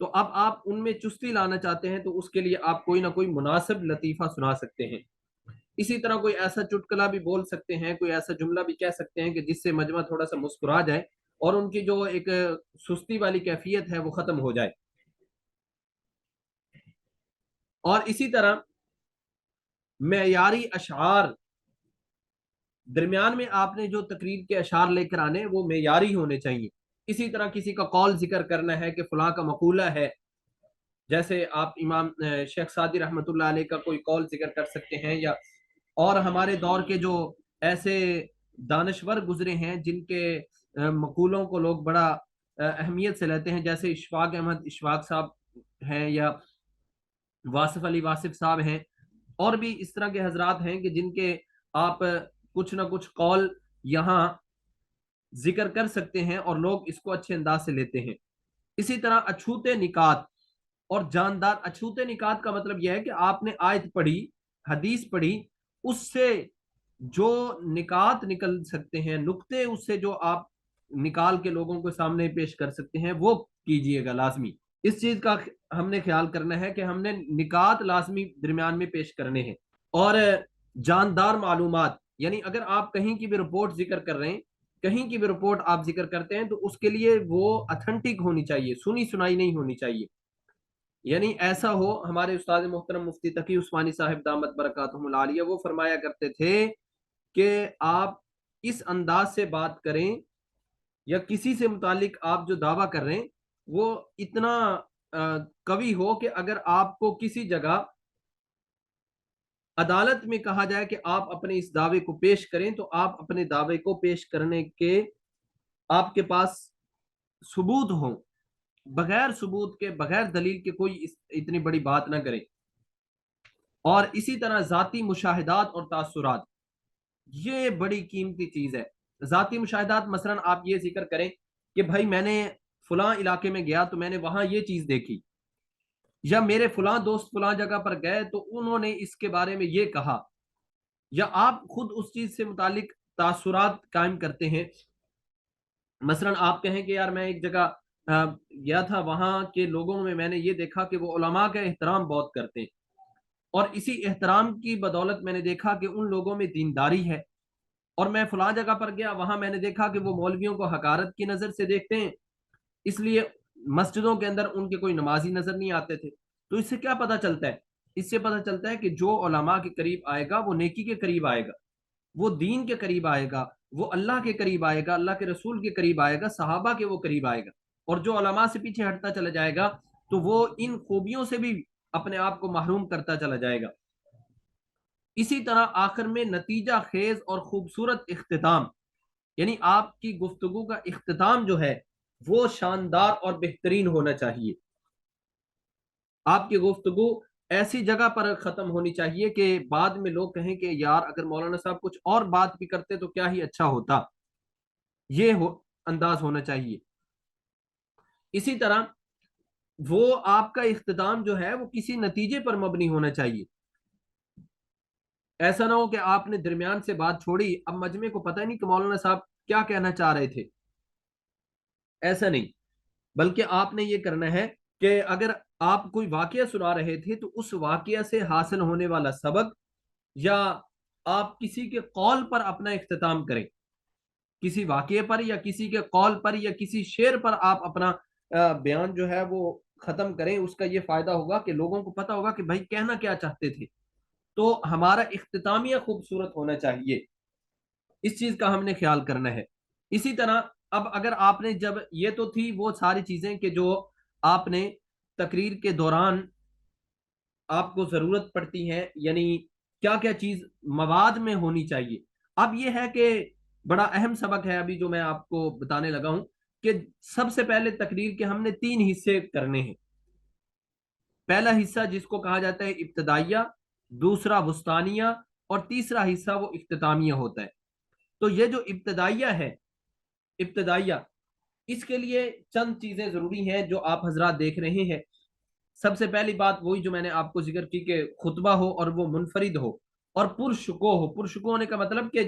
تو اب آپ ان میں چستی لانا چاہتے ہیں تو اس کے لیے آپ کوئی نہ کوئی مناسب لطیفہ سنا سکتے ہیں. اسی طرح کوئی ایسا چٹکلا بھی بول سکتے ہیں, کوئی ایسا جملہ بھی کہہ سکتے ہیں کہ جس سے مجمع تھوڑا سا مسکرا جائے اور ان کی جو ایک سستی والی کیفیت ہے وہ ختم ہو جائے. اور اسی طرح معیاری اشعار, درمیان میں آپ نے جو تقریر کے اشعار لے کر آنے وہ معیاری ہونے چاہیے. اسی طرح کسی کا قول ذکر کرنا ہے کہ فلاں کا مقولہ ہے, جیسے آپ امام شیخ سعدی رحمۃ اللہ علیہ کا کوئی قول ذکر کر سکتے ہیں, یا اور ہمارے دور کے جو ایسے دانشور گزرے ہیں جن کے مقولوں کو لوگ بڑا اہمیت سے لیتے ہیں, جیسے اشفاق احمد اشفاق صاحب ہیں یا واصف علی واصف صاحب ہیں, اور بھی اس طرح کے حضرات ہیں کہ جن کے آپ کچھ نہ کچھ قول یہاں ذکر کر سکتے ہیں اور لوگ اس کو اچھے انداز سے لیتے ہیں. اسی طرح اچھوتے نکات اور جاندار, اچھوتے نکات کا مطلب یہ ہے کہ آپ نے آیت پڑھی, حدیث پڑھی, اس سے جو نکات نکل سکتے ہیں, نقطے اس سے جو آپ نکال کے لوگوں کے سامنے پیش کر سکتے ہیں وہ کیجئے گا لازمی. اس چیز کا ہم نے خیال کرنا ہے کہ ہم نے نکات لازمی درمیان میں پیش کرنے ہیں. اور جاندار معلومات, یعنی اگر آپ کہیں کی بھی رپورٹ ذکر کر رہے ہیں, کہیں کی بھی رپورٹ آپ ذکر کرتے ہیں تو اس کے لیے وہ اتھینٹک ہونی چاہیے, سنی سنائی نہیں ہونی چاہیے. یعنی ایسا ہو, ہمارے استاد محترم مفتی تقی عثمانی صاحب دامت برکاتہم العالیہ وہ فرمایا کرتے تھے کہ آپ اس انداز سے بات کریں یا کسی سے متعلق آپ جو دعویٰ کر رہے ہیں وہ اتنا قوی ہو کہ اگر آپ کو کسی جگہ عدالت میں کہا جائے کہ آپ اپنے اس دعوے کو پیش کریں تو آپ اپنے دعوے کو پیش کرنے کے آپ کے پاس ثبوت ہوں, بغیر ثبوت کے بغیر دلیل کے کوئی اتنی بڑی بات نہ کرے. اور اسی طرح ذاتی مشاہدات اور تاثرات, یہ بڑی قیمتی چیز ہے. ذاتی مشاہدات مثلا آپ یہ ذکر کریں کہ بھائی میں نے فلاں علاقے میں گیا تو میں نے وہاں یہ چیز دیکھی, یا میرے فلاں دوست فلاں جگہ پر گئے تو انہوں نے اس کے بارے میں یہ کہا, یا آپ خود اس چیز سے متعلق تاثرات قائم کرتے ہیں. مثلا آپ کہیں کہ یار میں ایک جگہ گیا تھا, وہاں کے لوگوں میں نے یہ دیکھا کہ وہ علماء کا احترام بہت کرتے ہیں, اور اسی احترام کی بدولت میں نے دیکھا کہ ان لوگوں میں دینداری ہے. اور میں فلاں جگہ پر گیا, وہاں میں نے دیکھا کہ وہ مولویوں کو حقارت کی نظر سے دیکھتے ہیں, اس لیے مسجدوں کے اندر ان کے کوئی نمازی نظر نہیں آتے تھے. تو اس سے کیا پتہ چلتا ہے؟ اس سے پتہ چلتا ہے کہ جو علماء کے قریب آئے گا وہ نیکی کے قریب آئے گا, وہ دین کے قریب آئے گا, وہ اللہ کے قریب آئے گا, اللہ کے رسول کے قریب آئے گا, صحابہ کے وہ قریب آئے گا. اور جو علماء سے پیچھے ہٹتا چلا جائے گا تو وہ ان خوبیوں سے بھی اپنے آپ کو محروم کرتا چلا جائے گا. اسی طرح آخر میں نتیجہ خیز اور خوبصورت اختتام, یعنی آپ کی گفتگو کا اختتام جو ہے وہ شاندار اور بہترین ہونا چاہیے. آپ کی گفتگو ایسی جگہ پر ختم ہونی چاہیے کہ بعد میں لوگ کہیں کہ یار اگر مولانا صاحب کچھ اور بات بھی کرتے تو کیا ہی اچھا ہوتا, یہ انداز ہونا چاہیے. اسی طرح وہ آپ کا اختتام جو ہے وہ کسی نتیجے پر مبنی ہونا چاہیے. ایسا نہ ہو کہ آپ نے درمیان سے بات چھوڑی, اب مجمع کو پتہ نہیں کہ مولانا صاحب کیا کہنا چاہ رہے تھے. ایسا نہیں, بلکہ آپ نے یہ کرنا ہے کہ اگر آپ کوئی واقعہ سنا رہے تھے تو اس واقعہ سے حاصل ہونے والا سبق, یا آپ کسی کے قول پر اپنا اختتام کریں, کسی واقعے پر یا کسی کے قول پر یا کسی شعر پر آپ اپنا بیان جو ہے وہ ختم کریں. اس کا یہ فائدہ ہوگا کہ لوگوں کو پتہ ہوگا کہ بھائی کہنا کیا چاہتے تھے. تو ہمارا اختتامیہ خوبصورت ہونا چاہیے, اس چیز کا ہم نے خیال کرنا ہے. اسی طرح اب اگر آپ نے, جب یہ تو تھی وہ ساری چیزیں کہ جو آپ نے تقریر کے دوران آپ کو ضرورت پڑتی ہے, یعنی کیا کیا چیز مواد میں ہونی چاہیے. اب یہ ہے کہ بڑا اہم سبق ہے ابھی جو میں آپ کو بتانے لگا ہوں کہ سب سے پہلے تقریر کے ہم نے 3 حصے کرنے ہیں. پہلا حصہ جس کو کہا جاتا ہے ابتدائیہ, دوسرا وسطانیہ, اور تیسرا حصہ وہ اختتامیہ ہوتا ہے. تو یہ جو ابتدائیہ ہے, ابتدائیہ اس کے لیے چند چیزیں ضروری ہیں جو آپ حضرات دیکھ رہے ہیں. سب سے پہلی بات وہی جو میں نے آپ کو ذکر کی کہ خطبہ ہو اور وہ منفرد ہو اور پرشکو ہو. پرشکو ہونے کا مطلب کہ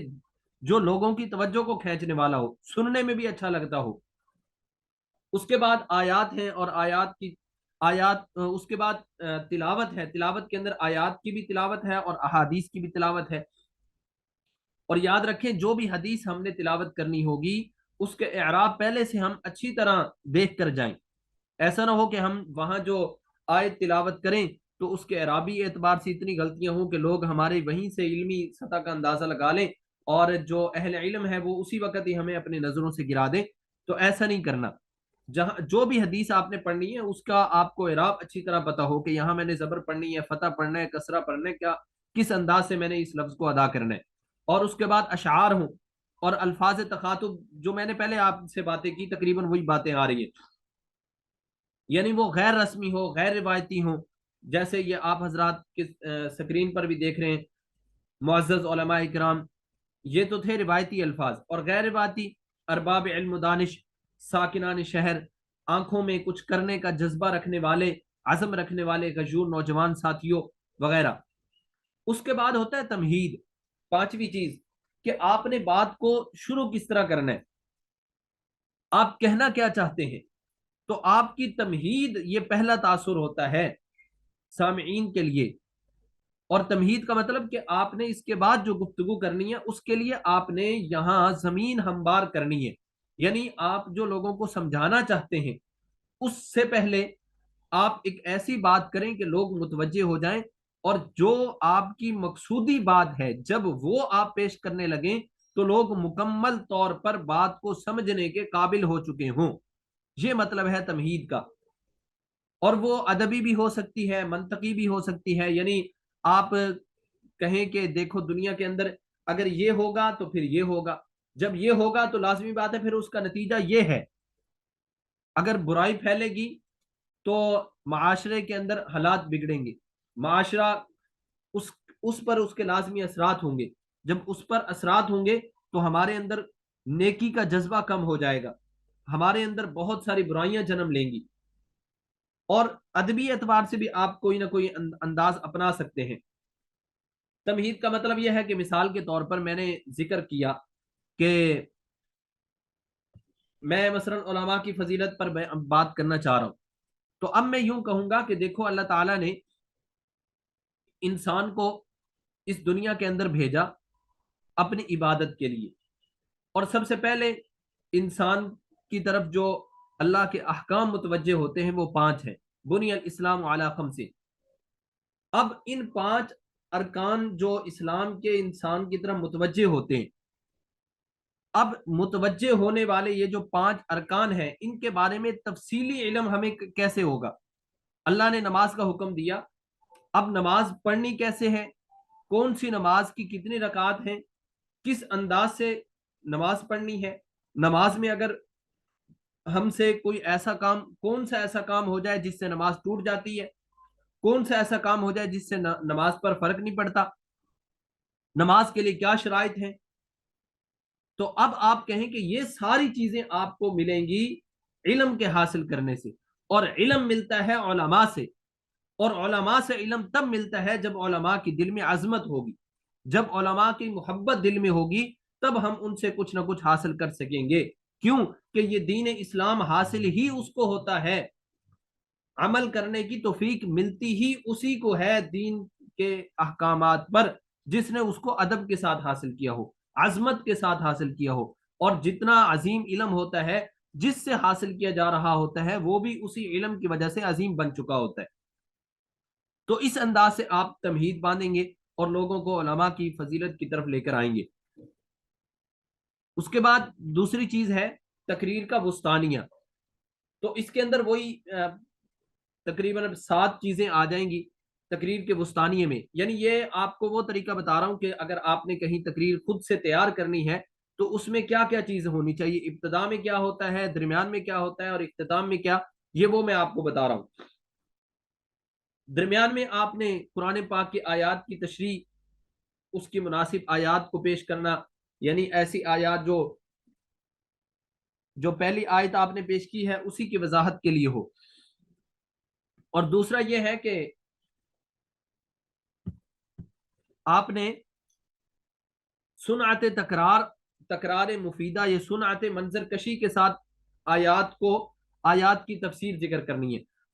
جو لوگوں کی توجہ کو کھینچنے والا ہو, سننے میں بھی اچھا لگتا ہو. اس کے بعد آیات ہیں, اور آیات کی آیات اس کے بعد تلاوت ہے، تلاوت کے اندر آیات کی بھی تلاوت ہے اور احادیث کی بھی تلاوت ہے. اور یاد رکھیں جو بھی حدیث ہم نے تلاوت کرنی ہوگی اس کے اعراب پہلے سے ہم اچھی طرح دیکھ کر جائیں. ایسا نہ ہو کہ ہم وہاں جو آیت تلاوت کریں تو اس کے اعرابی اعتبار سے اتنی غلطیاں ہوں کہ لوگ ہمارے وہیں سے علمی سطح کا اندازہ لگا لیں اور جو اہل علم ہے وہ اسی وقت ہی ہمیں اپنے نظروں سے گرا دیں. تو ایسا نہیں کرنا. جہاں جو بھی حدیث آپ نے پڑھنی ہے اس کا آپ کو اعراب اچھی طرح پتا ہو کہ یہاں میں نے زبر پڑھنی ہے، فتح پڑھنا ہے، کسرہ پڑھنا ہے، کیا کس انداز سے میں نے اس لفظ کو ادا کرنا ہے. اور اس کے بعد اشعار ہوں اور الفاظ تخاطب، جو میں نے پہلے آپ سے باتیں کی تقریباً وہی باتیں آ رہی ہیں، یعنی وہ غیر رسمی ہو، غیر روایتی ہوں. جیسے یہ آپ حضرات کے سکرین پر بھی دیکھ رہے ہیں معزز علماء کرام، یہ تو تھے روایتی الفاظ. اور غیر روایتی ارباب علم و دانش، ساکنان شہر، آنکھوں میں کچھ کرنے کا جذبہ رکھنے والے، عزم رکھنے والے غیور نوجوان ساتھیوں وغیرہ. اس کے بعد ہوتا ہے تمہید، پانچویں چیز کہ آپ نے بات کو شروع کس طرح کرنا ہے، آپ کہنا کیا چاہتے ہیں. تو آپ کی تمہید یہ پہلا تاثر ہوتا ہے سامعین کے لیے. اور تمہید کا مطلب کہ آپ نے اس کے بعد جو گفتگو کرنی ہے اس کے لیے آپ نے یہاں زمین ہموار کرنی ہے. یعنی آپ جو لوگوں کو سمجھانا چاہتے ہیں اس سے پہلے آپ ایک ایسی بات کریں کہ لوگ متوجہ ہو جائیں، اور جو آپ کی مقصودی بات ہے جب وہ آپ پیش کرنے لگیں تو لوگ مکمل طور پر بات کو سمجھنے کے قابل ہو چکے ہوں. یہ مطلب ہے تمہید کا. اور وہ ادبی بھی ہو سکتی ہے، منطقی بھی ہو سکتی ہے. یعنی آپ کہیں کہ دیکھو دنیا کے اندر اگر یہ ہوگا تو پھر یہ ہوگا، جب یہ ہوگا تو لازمی بات ہے پھر اس کا نتیجہ یہ ہے. اگر برائی پھیلے گی تو معاشرے کے اندر حالات بگڑیں گے، معاشرہ اس اس پر اس کے لازمی اثرات ہوں گے. جب اس پر اثرات ہوں گے تو ہمارے اندر نیکی کا جذبہ کم ہو جائے گا، ہمارے اندر بہت ساری برائیاں جنم لیں گی. اور ادبی اعتبار سے بھی آپ کوئی نہ کوئی انداز اپنا سکتے ہیں. تمہید کا مطلب یہ ہے کہ مثال کے طور پر میں نے ذکر کیا کہ میں مثلا علماء کی فضیلت پر بات کرنا چاہ رہا ہوں، تو اب میں یوں کہوں گا کہ دیکھو اللہ تعالیٰ نے انسان کو اس دنیا کے اندر بھیجا اپنی عبادت کے لیے. اور سب سے پہلے انسان کی طرف جو اللہ کے احکام متوجہ ہوتے ہیں وہ پانچ ہیں. بنی الاسلام علی خمس. اب ان پانچ ارکان جو اسلام کے انسان کی طرف متوجہ ہوتے ہیں، اب متوجہ ہونے والے یہ جو پانچ ارکان ہیں ان کے بارے میں تفصیلی علم ہمیں کیسے ہوگا. اللہ نے نماز کا حکم دیا، اب نماز پڑھنی کیسے ہے، کون سی نماز کی کتنی رکعات ہیں، کس انداز سے نماز پڑھنی ہے. نماز میں اگر ہم سے کوئی ایسا کام، کون سا ایسا کام ہو جائے جس سے نماز ٹوٹ جاتی ہے، کون سا ایسا کام ہو جائے جس سے نماز پر فرق نہیں پڑتا، نماز کے لیے کیا شرائط ہیں. تو اب آپ کہیں کہ یہ ساری چیزیں آپ کو ملیں گی علم کے حاصل کرنے سے. اور علم ملتا ہے علماء سے، اور علماء سے علم تب ملتا ہے جب علماء کی دل میں عظمت ہوگی، جب علماء کی محبت دل میں ہوگی تب ہم ان سے کچھ نہ کچھ حاصل کر سکیں گے. کیوں کہ یہ دین اسلام حاصل ہی اس کو ہوتا ہے، عمل کرنے کی توفیق ملتی ہی اسی کو ہے دین کے احکامات پر جس نے اس کو ادب کے ساتھ حاصل کیا ہو، عظمت کے ساتھ حاصل کیا ہو. اور جتنا عظیم علم ہوتا ہے جس سے حاصل کیا جا رہا ہوتا ہے وہ بھی اسی علم کی وجہ سے عظیم بن چکا ہوتا ہے. تو اس انداز سے آپ تمہید باندھیں گے اور لوگوں کو علماء کی فضیلت کی طرف لے کر آئیں گے. اس کے بعد دوسری چیز ہے تقریر کا وسطانیہ. تو اس کے اندر وہی تقریباً 7 چیزیں آ جائیں گی تقریر کے وسطانیے میں. یعنی یہ آپ کو وہ طریقہ بتا رہا ہوں کہ اگر آپ نے کہیں تقریر خود سے تیار کرنی ہے تو اس میں کیا کیا چیز ہونی چاہیے، ابتدا میں کیا ہوتا ہے، درمیان میں کیا ہوتا ہے اور اختتام میں کیا، یہ وہ میں آپ کو بتا رہا ہوں. درمیان میں آپ نے قرآن پاک کی آیات کی تشریح، اس کی مناسب آیات کو پیش کرنا، یعنی ایسی آیات جو پہلی آیت آپ نے پیش کی ہے اسی کی وضاحت کے لیے ہو. اور دوسرا یہ ہے کہ آپ نے سنعت تکرار مفیدہ، یہ سنعت منظر کشی کے ساتھ آیات کی تفسیر ذکر کرنی ہے.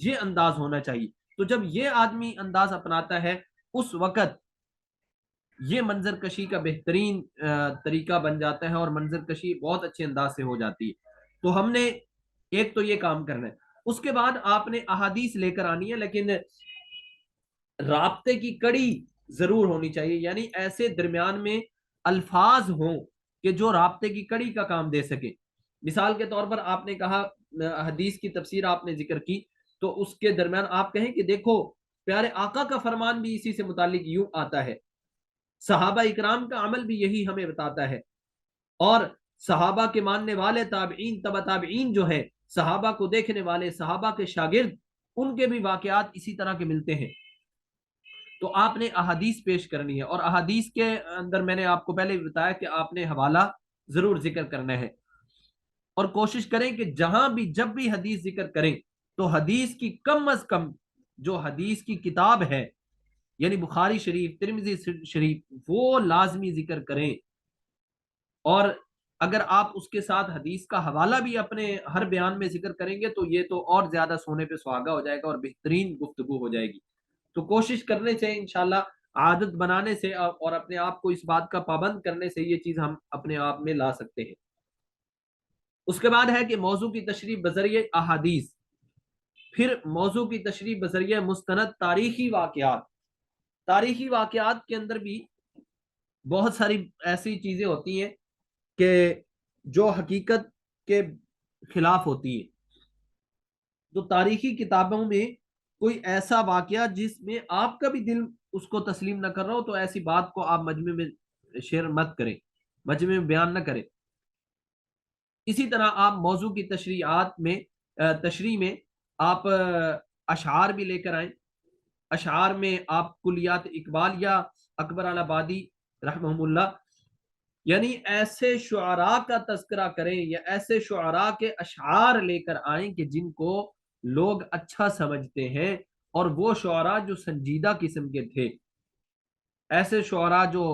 یہ انداز ہونا چاہیے. تو جب یہ آدمی انداز اپناتا ہے اس وقت یہ منظر کشی کا بہترین طریقہ بن جاتا ہے اور منظر کشی بہت اچھے انداز سے ہو جاتی ہے. تو ہم نے ایک تو یہ کام کرنا ہے. اس کے بعد آپ نے احادیث لے کر آنی ہے، لیکن رابطے کی کڑی ضرور ہونی چاہیے، یعنی ایسے درمیان میں الفاظ ہوں کہ جو رابطے کی کڑی کا کام دے سکے. مثال کے طور پر آپ نے کہا حدیث کی تفسیر آپ نے ذکر کی، تو اس کے درمیان آپ کہیں کہ دیکھو پیارے آقا کا فرمان بھی اسی سے متعلق یوں آتا ہے، صحابہ اکرام کا عمل بھی یہی ہمیں بتاتا ہے، اور صحابہ کے ماننے والے تابعین تبع تابعین جو ہیں، صحابہ کو دیکھنے والے صحابہ کے شاگرد، ان کے بھی واقعات اسی طرح کے ملتے ہیں. تو آپ نے احادیث پیش کرنی ہے، اور احادیث کے اندر میں نے آپ کو پہلے بتایا کہ آپ نے حوالہ ضرور ذکر کرنا ہے، اور کوشش کریں کہ جہاں بھی جب بھی حدیث ذکر کریں تو حدیث کی کم از کم جو حدیث کی کتاب ہے، یعنی بخاری شریف، ترمذی شریف، وہ لازمی ذکر کریں. اور اگر آپ اس کے ساتھ حدیث کا حوالہ بھی اپنے ہر بیان میں ذکر کریں گے تو یہ تو اور زیادہ سونے پہ سہاگا ہو جائے گا اور بہترین گفتگو ہو جائے گی. تو کوشش کرنے سے انشاءاللہ عادت بنانے سے اور اپنے آپ کو اس بات کا پابند کرنے سے یہ چیز ہم اپنے آپ میں لا سکتے ہیں. اس کے بعد ہے کہ موضوع کی تشریح بذریعہ احادیث، پھر موضوع کی تشریح بذریعہ مستند تاریخی واقعات. تاریخی واقعات کے اندر بھی بہت ساری ایسی چیزیں ہوتی ہیں کہ جو حقیقت کے خلاف ہوتی ہے. تو تاریخی کتابوں میں کوئی ایسا واقعہ جس میں آپ کا بھی دل اس کو تسلیم نہ کر رہا ہو تو ایسی بات کو آپ مجمع میں شیئر مت کریں، مجمع میں بیان نہ کریں. اسی طرح آپ موضوع کی تشریح میں آپ اشعار بھی لے کر آئیں. اشعار میں آپ کلیات اقبال یا اکبر آبادی رحمہ اللہ، یعنی ایسے شعراء کا تذکرہ کریں یا ایسے شعراء کے اشعار لے کر آئیں کہ جن کو لوگ اچھا سمجھتے ہیں، اور وہ شعراء جو سنجیدہ قسم کے تھے. ایسے شعراء جو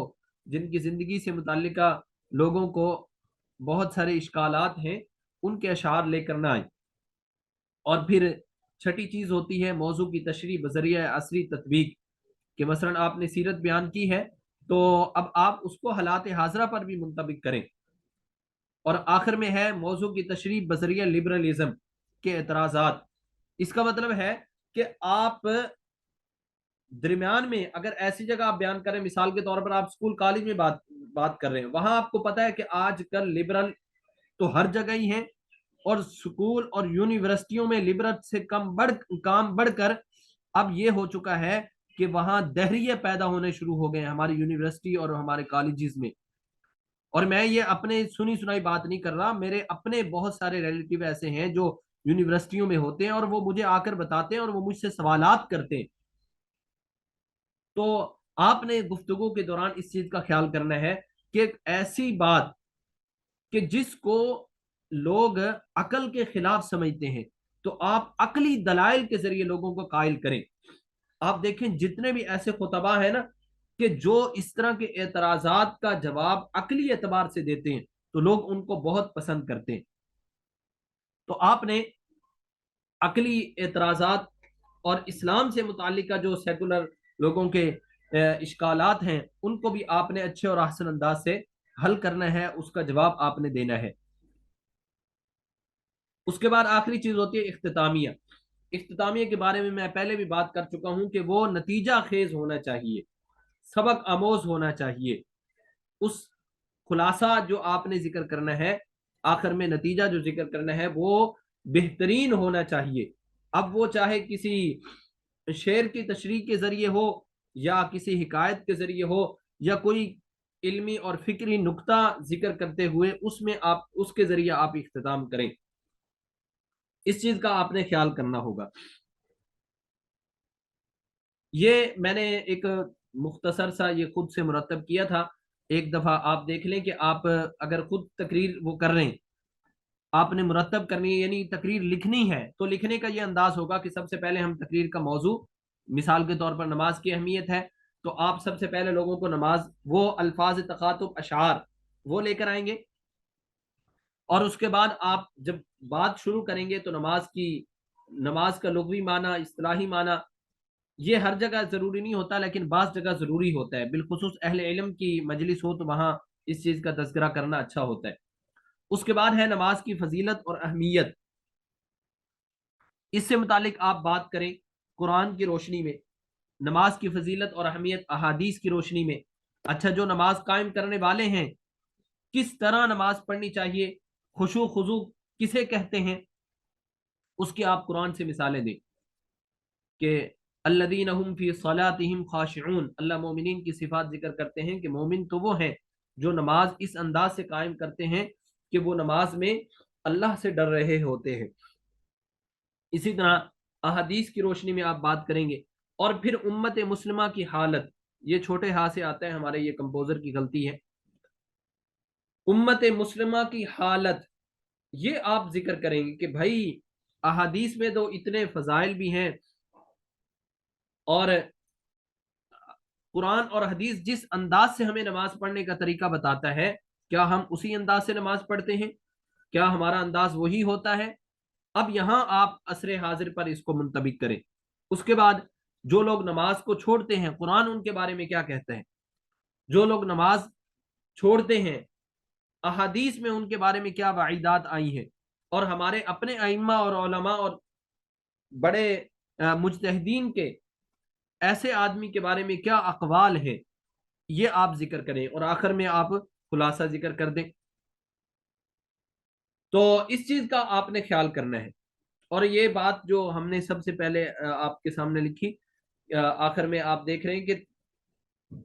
جن کی زندگی سے متعلقہ لوگوں کو بہت سارے اشکالات ہیں، ان کے اشعار لے کر نہ آئیں. اور پھر چھٹی چیز ہوتی ہے موضوع کی تشریح بذریعہ عصری تطبیق، کہ مثلا آپ نے سیرت بیان کی ہے تو اب آپ اس کو حالات حاضرہ پر بھی منطبق کریں. اور آخر میں ہے موضوع کی تشریح بذریعہ لبرلزم کے اعتراضات. اس کا مطلب ہے کہ آپ درمیان میں اگر ایسی جگہ آپ بیان کریں، مثال کے طور پر آپ اسکول کالج میں بات کر رہے ہیں، وہاں آپ کو پتا ہے کہ آج کل لبرل تو ہر جگہ ہی ہیں، اور اسکول اور یونیورسٹیوں میں لبرل سے کام بڑھ کر اب یہ ہو چکا ہے کہ وہاں دہریے پیدا ہونے شروع ہو گئے ہیں ہماری یونیورسٹی اور ہمارے کالجز میں. اور میں یہ اپنے سنی سنائی بات نہیں کر رہا، میرے اپنے بہت سارے ریلیٹیو ایسے ہیں جو یونیورسٹیوں میں ہوتے ہیں اور وہ مجھے آ کر بتاتے ہیں اور وہ مجھ سے سوالات کرتے ہیں. تو آپ نے گفتگو کے دوران اس چیز کا خیال کرنا ہے کہ ایک ایسی بات کہ جس کو لوگ عقل کے خلاف سمجھتے ہیں تو آپ عقلی دلائل کے ذریعے لوگوں کو قائل کریں. آپ دیکھیں جتنے بھی ایسے خطبہ ہیں نا کہ جو اس طرح کے اعتراضات کا جواب عقلی اعتبار سے دیتے ہیں تو لوگ ان کو بہت پسند کرتے ہیں. تو آپ نے عقلی اعتراضات اور اسلام سے متعلقہ جو سیکولر لوگوں کے اشکالات ہیں ان کو بھی آپ نے اچھے اور احسن انداز سے حل کرنا ہے، اس کا جواب آپ نے دینا ہے. اس کے بعد آخری چیز ہوتی ہے اختتامیہ. اختتامیہ کے بارے میں میں پہلے بھی بات کر چکا ہوں کہ وہ نتیجہ خیز ہونا چاہیے، سبق آموز ہونا چاہیے. اس خلاصہ جو آپ نے ذکر کرنا ہے، آخر میں نتیجہ جو ذکر کرنا ہے وہ بہترین ہونا چاہیے. اب وہ چاہے کسی شعر کی تشریح کے ذریعے ہو یا کسی حکایت کے ذریعے ہو یا کوئی علمی اور فکری نقطہ ذکر کرتے ہوئے اس میں آپ اس کے ذریعے آپ اختتام کریں. اس چیز کا آپ نے خیال کرنا ہوگا. یہ میں نے ایک مختصر سا یہ خود سے مرتب کیا تھا. ایک دفعہ آپ دیکھ لیں کہ آپ اگر خود تقریر وہ کر رہے ہیں، آپ نے مرتب کرنی ہے یعنی تقریر لکھنی ہے، تو لکھنے کا یہ انداز ہوگا کہ سب سے پہلے ہم تقریر کا موضوع، مثال کے طور پر نماز کی اہمیت ہے، تو آپ سب سے پہلے لوگوں کو نماز، وہ الفاظ تخاطب اشعار وہ لے کر آئیں گے. اور اس کے بعد آپ جب بات شروع کریں گے تو نماز کی نماز کا لغوی معنی، اصطلاحی معنی یہ ہر جگہ ضروری نہیں ہوتا، لیکن بعض جگہ ضروری ہوتا ہے، بالخصوص اہل علم کی مجلس ہو تو وہاں اس چیز کا تذکرہ کرنا اچھا ہوتا ہے۔ اس کے بعد ہے نماز کی فضیلت اور اہمیت، اس سے متعلق آپ بات کریں قرآن کی روشنی میں، نماز کی فضیلت اور اہمیت احادیث کی روشنی میں۔ اچھا، جو نماز قائم کرنے والے ہیں کس طرح نماز پڑھنی چاہیے، خشوع خضوع کسے کہتے ہیں، اس کی آپ قرآن سے مثالیں دیں کہ الذین هم فی صلاتهم خاشعون، اللہ مومنین کی صفات ذکر کرتے ہیں کہ مومن تو وہ ہیں جو نماز اس انداز سے قائم کرتے ہیں کہ وہ نماز میں اللہ سے ڈر رہے ہوتے ہیں۔ اسی طرح احادیث کی روشنی میں آپ بات کریں گے، اور پھر امت مسلمہ کی حالت، یہ چھوٹے ہاں سے آتا ہے، ہمارے یہ کمپوزر کی غلطی ہے، امت مسلمہ کی حالت یہ آپ ذکر کریں گے کہ بھائی احادیث میں تو اتنے فضائل بھی ہیں، اور قرآن اور حدیث جس انداز سے ہمیں نماز پڑھنے کا طریقہ بتاتا ہے، کیا ہم اسی انداز سے نماز پڑھتے ہیں؟ کیا ہمارا انداز وہی ہوتا ہے؟ اب یہاں آپ عصر حاضر پر اس کو منطبق کریں۔ اس کے بعد جو لوگ نماز کو چھوڑتے ہیں، قرآن ان کے بارے میں کیا کہتا ہے؟ جو لوگ نماز چھوڑتے ہیں، احادیث میں ان کے بارے میں کیا وعیدات آئی ہیں، اور ہمارے اپنے ائمہ اور علماء اور بڑے مجتہدین کے ایسے آدمی کے بارے میں کیا اقوال ہیں، یہ آپ ذکر کریں، اور آخر میں آپ خلاصہ ذکر کر دیں۔ تو اس چیز کا آپ نے خیال کرنا ہے، اور یہ بات جو ہم نے سب سے پہلے آپ کے سامنے لکھی، آخر میں آپ دیکھ رہے ہیں کہ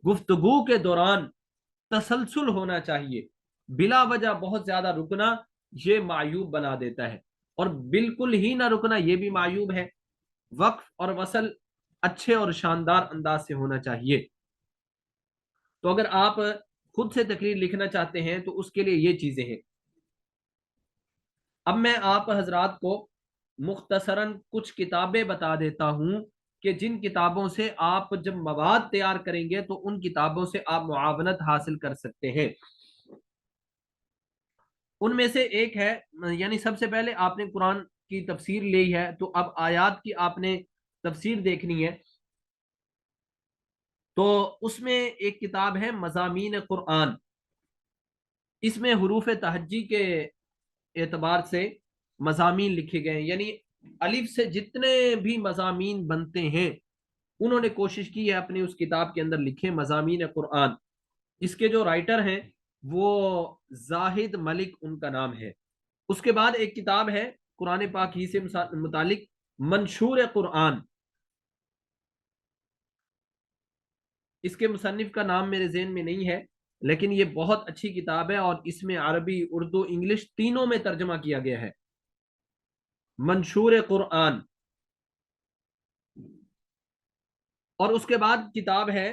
گفتگو کے دوران تسلسل ہونا چاہیے، بلا وجہ بہت زیادہ رکنا یہ معیوب بنا دیتا ہے، اور بالکل ہی نہ رکنا یہ بھی معیوب ہے۔ وقف اور وصل اچھے اور شاندار انداز سے ہونا چاہیے۔ تو اگر آپ خود سے تقریر لکھنا چاہتے ہیں تو اس کے لیے یہ چیزیں ہیں۔ اب میں آپ حضرات کو مختصراً کچھ کتابیں بتا دیتا ہوں کہ جن کتابوں سے آپ جب مواد تیار کریں گے تو ان کتابوں سے آپ معاونت حاصل کر سکتے ہیں۔ ان میں سے ایک ہے، یعنی سب سے پہلے آپ نے قرآن کی تفسیر لی ہے تو اب آیات کی آپ نے تفسیر دیکھنی ہے، تو اس میں ایک کتاب ہے مضامین قرآن، اس میں حروف تہجی کے اعتبار سے مضامین لکھے گئے ہیں، یعنی الف سے جتنے بھی مضامین بنتے ہیں انہوں نے کوشش کی ہے اپنی اس کتاب کے اندر لکھے مضامین قرآن۔ اس کے جو رائٹر ہیں وہ زاہد ملک ان کا نام ہے۔ اس کے بعد ایک کتاب ہے قرآن پاک ہی سے متعلق منشور قرآن، اس کے مصنف کا نام میرے ذہن میں نہیں ہے، لیکن یہ بہت اچھی کتاب ہے، اور اس میں عربی، اردو، انگلش تینوں میں ترجمہ کیا گیا ہے، منشور قرآن۔ اور اس کے بعد کتاب ہے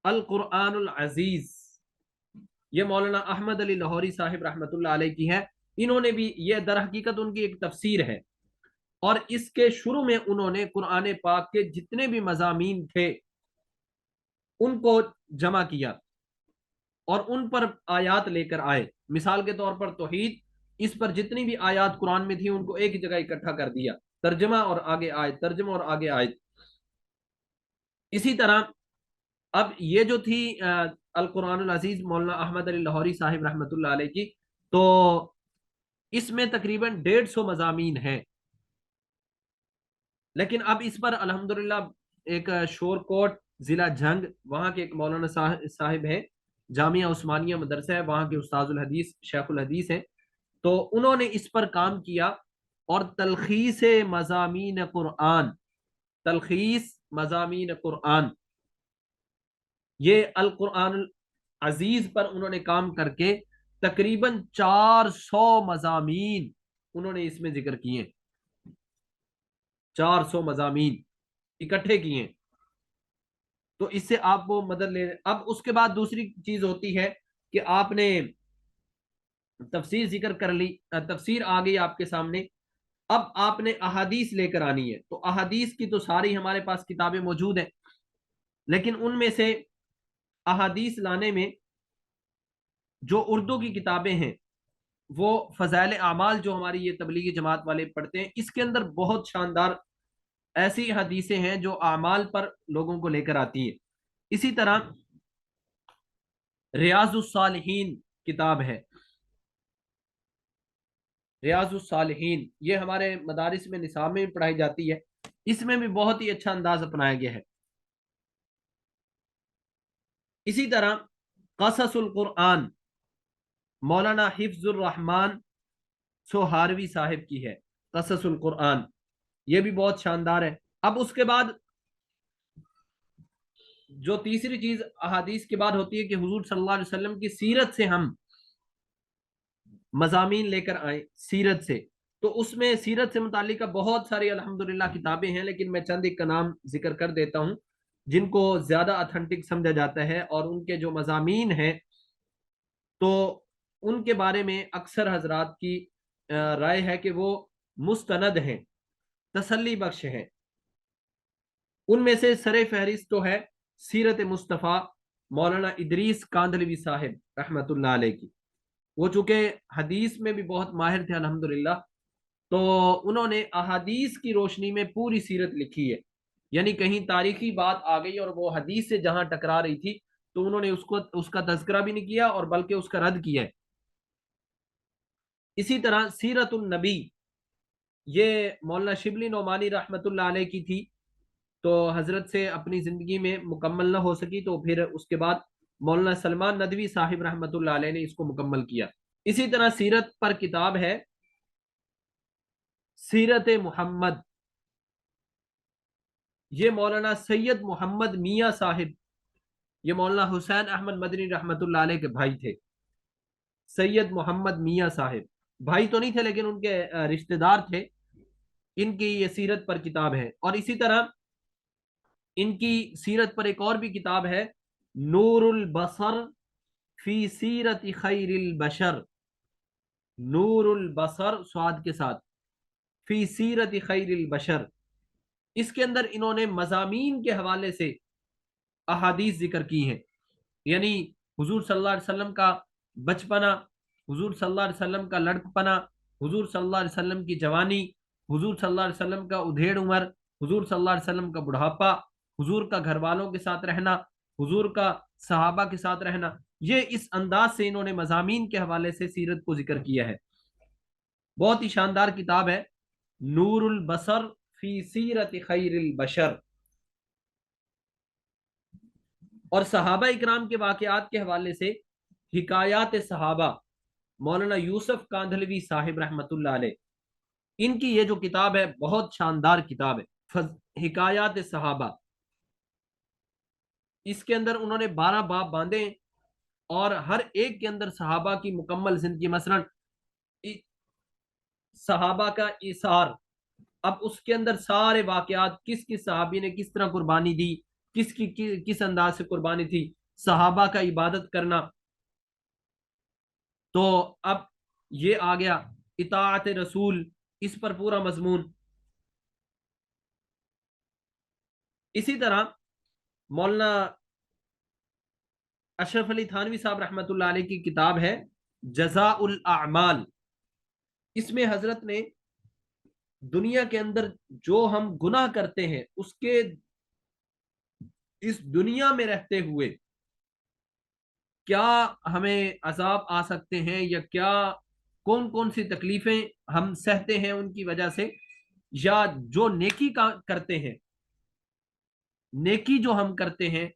القرآن العزیز، یہ مولانا احمد علی لاہوری صاحب رحمۃ اللہ علیہ کی ہے، انہوں نے بھی، یہ در حقیقت ان کی ایک تفسیر ہے، اور اس کے شروع میں انہوں نے قرآن پاک کے جتنے بھی مضامین تھے ان کو جمع کیا اور ان پر آیات لے کر آئے۔ مثال کے طور پر توحید، اس پر جتنی بھی آیات قرآن میں تھی ان کو ایک جگہ اکٹھا کر دیا، ترجمہ اور آگے آیت، ترجمہ اور آگے آیت۔ اسی طرح اب یہ جو تھی القرآن العزیز مولانا احمد علی لاہوری صاحب رحمۃ اللہ علیہ کی، تو اس میں تقریباً 150 مضامین ہیں، لیکن اب اس پر الحمدللہ ایک شور کوٹ ضلع جھنگ، وہاں کے ایک مولانا صاحب ہیں، جامعہ عثمانیہ مدرسہ ہے، وہاں کے استاذ الحدیث شیخ الحدیث ہیں، تو انہوں نے اس پر کام کیا، اور تلخیص مضامین قرآن، تلخیص مضامین قرآن، یہ القرآن العزیز پر انہوں نے کام کر کے تقریباً 400 مضامین انہوں نے اس میں ذکر کیے، 400 مضامین اکٹھے کیے، تو اس سے آپ وہ مدد لے۔ اب اس کے بعد دوسری چیز ہوتی ہے کہ آپ نے تفسیر ذکر کر لی، تفسیر آ گئی آپ کے سامنے، اب آپ نے احادیث لے کر آنی ہے، تو احادیث کی تو ساری ہمارے پاس کتابیں موجود ہیں، لیکن ان میں سے احادیث لانے میں جو اردو کی کتابیں ہیں وہ فضائل اعمال جو ہماری یہ تبلیغی جماعت والے پڑھتے ہیں، اس کے اندر بہت شاندار ایسی حدیثیں ہیں جو اعمال پر لوگوں کو لے کر آتی ہیں۔ اسی طرح ریاض الصالحین کتاب ہے، ریاض الصالحین، یہ ہمارے مدارس میں نصاب میں بھی پڑھائی جاتی ہے، اس میں بھی بہت ہی اچھا انداز اپنایا گیا ہے۔ اسی طرح قصص القرآن مولانا حفظ الرحمان سوہاروی صاحب کی ہے، قصص القرآن، یہ بھی بہت شاندار ہے۔ اب اس کے بعد جو تیسری چیز احادیث کے بعد ہوتی ہے کہ حضور صلی اللہ علیہ وسلم کی سیرت سے ہم مضامین لے کر آئیں، سیرت سے، تو اس میں سیرت سے متعلقہ بہت ساری الحمدللہ کتابیں ہیں، لیکن میں چند ایک کا نام ذکر کر دیتا ہوں جن کو زیادہ اتھینٹک سمجھا جاتا ہے، اور ان کے جو مضامین ہیں تو ان کے بارے میں اکثر حضرات کی رائے ہے کہ وہ مستند ہیں، تسلی بخش ہیں۔ ان میں سے سر فہرست تو ہے سیرت مصطفیٰ مولانا ادریس کاندھلوی صاحب رحمۃ اللہ علیہ کی۔ وہ چونکہ حدیث میں بھی بہت ماہر تھے الحمدللہ، تو انہوں نے احادیث کی روشنی میں پوری سیرت لکھی ہے، یعنی کہیں تاریخی بات آ گئی اور وہ حدیث سے جہاں ٹکرا رہی تھی تو انہوں نے اس کا تذکرہ بھی نہیں کیا اور بلکہ اس کا رد کیا ہے۔ اسی طرح سیرت النبی، یہ مولانا شبلی نعمانی رحمۃ اللہ علیہ کی تھی، تو حضرت سے اپنی زندگی میں مکمل نہ ہو سکی، تو پھر اس کے بعد مولانا سلمان ندوی صاحب رحمۃ اللہ علیہ نے اس کو مکمل کیا۔ اسی طرح سیرت پر کتاب ہے سیرت محمد، یہ مولانا سید محمد میاں صاحب، یہ مولانا حسین احمد مدنی رحمۃ اللہ علیہ کے بھائی تھے، سید محمد میاں صاحب، بھائی تو نہیں تھے لیکن ان کے رشتہ دار تھے، ان کی یہ سیرت پر کتاب ہے۔ اور اسی طرح ان کی سیرت پر ایک اور بھی کتاب ہے، نور البصر فی سیرت خیر البشر، نور البصر سعاد کے ساتھ، فی سیرت خیر البشر، اس کے اندر انہوں نے مضامین کے حوالے سے احادیث ذکر کی ہیں، یعنی حضور صلی اللہ علیہ وسلم کا بچپنا، حضور صلی اللہ علیہ وسلم کا لڑکپنا، حضور صلی اللہ علیہ وسلم کی جوانی، حضور صلی اللہ علیہ وسلم کا ادھیڑ عمر، حضور صلی اللہ علیہ وسلم کا بڑھاپا، حضور کا گھر والوں کے ساتھ رہنا، حضور کا صحابہ کے ساتھ رہنا، یہ اس انداز سے انہوں نے مضامین کے حوالے سے سیرت کو ذکر کیا ہے۔ بہت ہی شاندار کتاب ہے نور البصر فی سیرت خیر البشر۔ اور صحابہ اکرام کے واقعات کے حوالے سے حکایات صحابہ مولانا یوسف کاندھلوی صاحب رحمۃ اللہ علیہ، ان کی یہ جو کتاب ہے بہت شاندار کتاب ہے، حکایات صحابہ، اس کے اندر انہوں نے 12 باب باندھے اور ہر ایک کے اندر صحابہ کی مکمل زندگی، مثلا صحابہ کا ایثار، اب اس کے اندر سارے واقعات، کس کس صحابی نے کس طرح قربانی دی، کس انداز سے قربانی تھی، صحابہ کا عبادت کرنا، تو اب یہ آ گیا اطاعت رسول، اس پر پورا مضمون۔ اسی طرح مولانا اشرف علی تھانوی صاحب رحمۃ اللہ علیہ کی کتاب ہے جزاء الاعمال، اس میں حضرت نے دنیا کے اندر جو ہم گناہ کرتے ہیں اس کے اس دنیا میں رہتے ہوئے کیا ہمیں عذاب آ سکتے ہیں، یا کیا کون کون سی تکلیفیں ہم سہتے ہیں ان کی وجہ سے، یا جو نیکی کا کرتے ہیں، نیکی جو ہم کرتے ہیں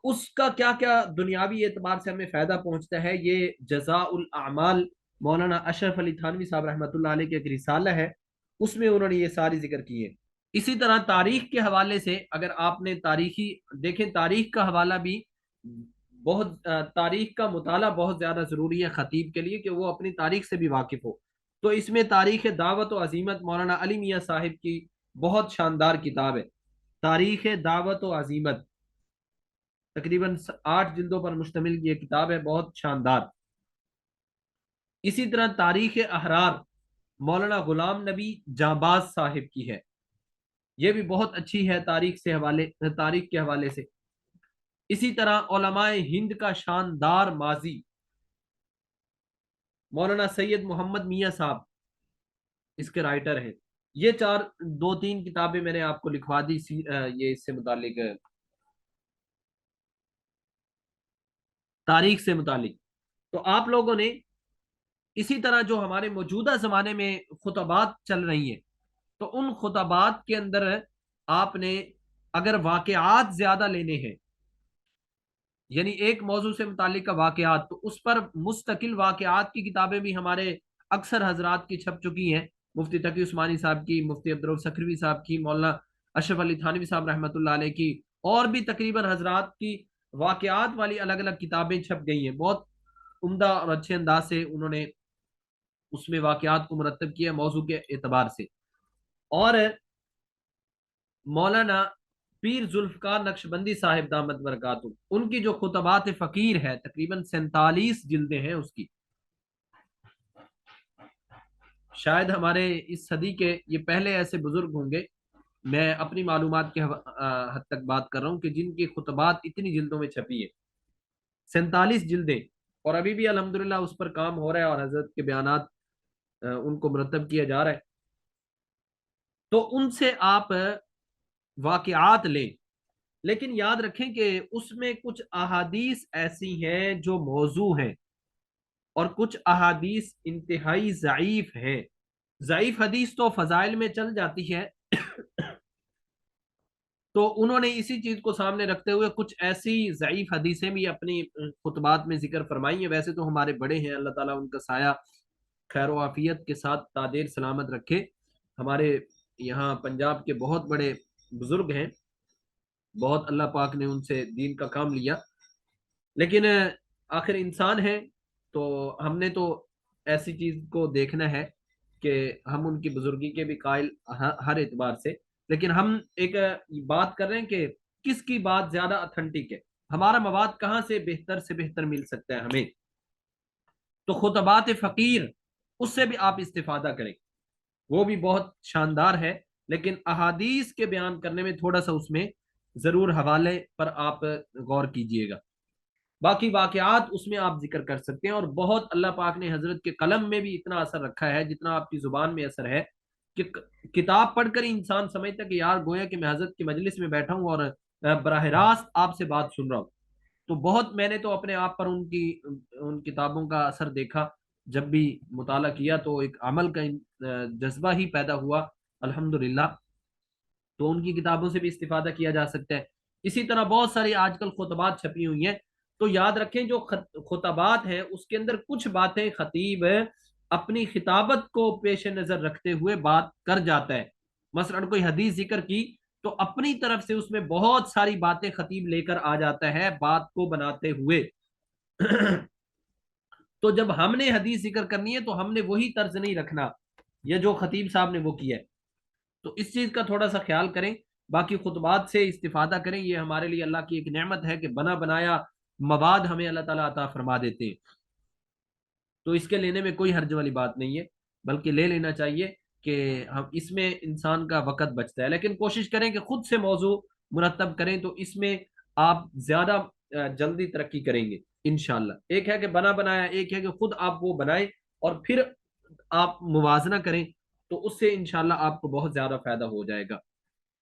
اس کا کیا کیا دنیاوی اعتبار سے ہمیں فائدہ پہنچتا ہے، یہ جزاء الاعمال مولانا اشرف علی تھانوی صاحب رحمۃ اللہ علیہ کی ایک رسالہ ہے، اس میں انہوں نے یہ ساری ذکر کی ہے۔ اسی طرح تاریخ کے حوالے سے اگر آپ نے تاریخی دیکھیں، تاریخ کا حوالہ بھی بہت، تاریخ کا مطالعہ بہت زیادہ ضروری ہے خطیب کے لیے کہ وہ اپنی تاریخ سے بھی واقف ہو، تو اس میں تاریخ دعوت و عزیمت مولانا علی میاں صاحب کی بہت شاندار کتاب ہے، تاریخ دعوت و عزیمت، تقریباً 8 جلدوں پر مشتمل یہ کتاب ہے، بہت شاندار۔ اسی طرح تاریخ احرار مولانا غلام نبی جانباز صاحب کی ہے، یہ بھی بہت اچھی ہے تاریخ کے حوالے سے۔ اسی طرح علماء ہند کا شاندار ماضی، مولانا سید محمد میاں صاحب اس کے رائٹر ہیں. یہ چار دو تین کتابیں میں نے آپ کو لکھوا دی یہ اس سے متعلق تاریخ سے متعلق. تو آپ لوگوں نے اسی طرح جو ہمارے موجودہ زمانے میں خطبات چل رہی ہیں تو ان خطبات کے اندر آپ نے اگر واقعات زیادہ لینے ہیں یعنی ایک موضوع سے متعلق کا واقعات تو اس پر مستقل واقعات کی کتابیں بھی ہمارے اکثر حضرات کی چھپ چکی ہیں. مفتی تقی عثمانی صاحب کی, مفتی عبدالرؤف سکھروی صاحب کی, مولانا اشرف علی تھانوی صاحب رحمۃ اللہ علیہ کی, اور بھی تقریباً حضرات کی واقعات والی الگ الگ کتابیں چھپ گئی ہیں. بہت عمدہ اور اچھے انداز سے انہوں نے اس میں واقعات کو مرتب کیا موضوع کے اعتبار سے. اور مولانا پیر ذوالفقار نقشبندی صاحب دامت برکاتہ ان کی جو خطبات فقیر ہے تقریباً 47 جلدیں ہیں اس کی. شاید ہمارے اس صدی کے یہ پہلے ایسے بزرگ ہوں گے, میں اپنی معلومات کے حد تک بات کر رہا ہوں کہ جن کی خطبات اتنی جلدوں میں چھپی ہے, 47 جلدیں. اور ابھی بھی الحمدللہ اس پر کام ہو رہا ہے اور حضرت کے بیانات ان کو مرتب کیا جا رہا ہے. تو ان سے آپ واقعات لیں, لیکن یاد رکھیں کہ اس میں کچھ احادیث ایسی ہیں جو موضوع ہیں اور کچھ احادیث انتہائی ضعیف ہیں. ضعیف حدیث تو فضائل میں چل جاتی ہے تو انہوں نے اسی چیز کو سامنے رکھتے ہوئے کچھ ایسی ضعیف حدیثیں بھی اپنی خطبات میں ذکر فرمائی ہیں. ویسے تو ہمارے بڑے ہیں, اللہ تعالیٰ ان کا سایہ خیر و عافیت کے ساتھ تادیر سلامت رکھے. ہمارے یہاں پنجاب کے بہت بڑے بزرگ ہیں, بہت اللہ پاک نے ان سے دین کا کام لیا, لیکن آخر انسان ہے تو ہم نے تو ایسی چیز کو دیکھنا ہے کہ ہم ان کی بزرگی کے بھی قائل ہر اعتبار سے. لیکن ہم ایک بات کر رہے ہیں کہ کس کی بات زیادہ اتھینٹک ہے, ہمارا مواد کہاں سے بہتر مل سکتا ہے ہمیں. تو خطبات فقیر اس سے بھی آپ استفادہ کریں, وہ بھی بہت شاندار ہے, لیکن احادیث کے بیان کرنے میں تھوڑا سا اس میں ضرور حوالے پر آپ غور کیجئے گا. باقی واقعات اس میں آپ ذکر کر سکتے ہیں, اور بہت اللہ پاک نے حضرت کے قلم میں بھی اتنا اثر رکھا ہے جتنا آپ کی زبان میں اثر ہے کہ کتاب پڑھ کر ہی انسان سمجھتا کہ یار گویا کہ میں حضرت کی مجلس میں بیٹھا ہوں اور براہ راست آپ سے بات سن رہا ہوں. تو بہت میں نے تو اپنے آپ پر ان کتابوں کا اثر دیکھا, جب بھی مطالعہ کیا تو ایک عمل کا جذبہ ہی پیدا ہوا الحمدللہ. تو ان کی کتابوں سے بھی استفادہ کیا جا سکتا ہے. اسی طرح بہت ساری آج کل خطبات چھپی ہوئی ہیں, تو یاد رکھیں جو خطبات ہیں اس کے اندر کچھ باتیں خطیب اپنی خطابت کو پیش نظر رکھتے ہوئے بات کر جاتا ہے. مثلا کوئی حدیث ذکر کی تو اپنی طرف سے اس میں بہت ساری باتیں خطیب لے کر آ جاتا ہے بات کو بناتے ہوئے. تو جب ہم نے حدیث ذکر کرنی ہے تو ہم نے وہی طرز نہیں رکھنا یہ جو خطیب صاحب نے وہ کیا ہے. تو اس چیز کا تھوڑا سا خیال کریں. باقی خطبات سے استفادہ کریں, یہ ہمارے لیے اللہ کی ایک نعمت ہے کہ بنا بنایا مواد ہمیں اللہ تعالیٰ عطا فرما دیتے ہیں. تو اس کے لینے میں کوئی حرج والی بات نہیں ہے, بلکہ لے لینا چاہیے کہ ہم اس میں انسان کا وقت بچتا ہے. لیکن کوشش کریں کہ خود سے موضوع مرتب کریں تو اس میں آپ زیادہ جلدی ترقی کریں گے انشاءاللہ. ایک ہے کہ بنا بنایا, ایک ہے کہ خود آپ وہ بنائیں اور پھر آپ موازنہ کریں, تو اس سے انشاءاللہ آپ کو بہت زیادہ فائدہ ہو جائے گا.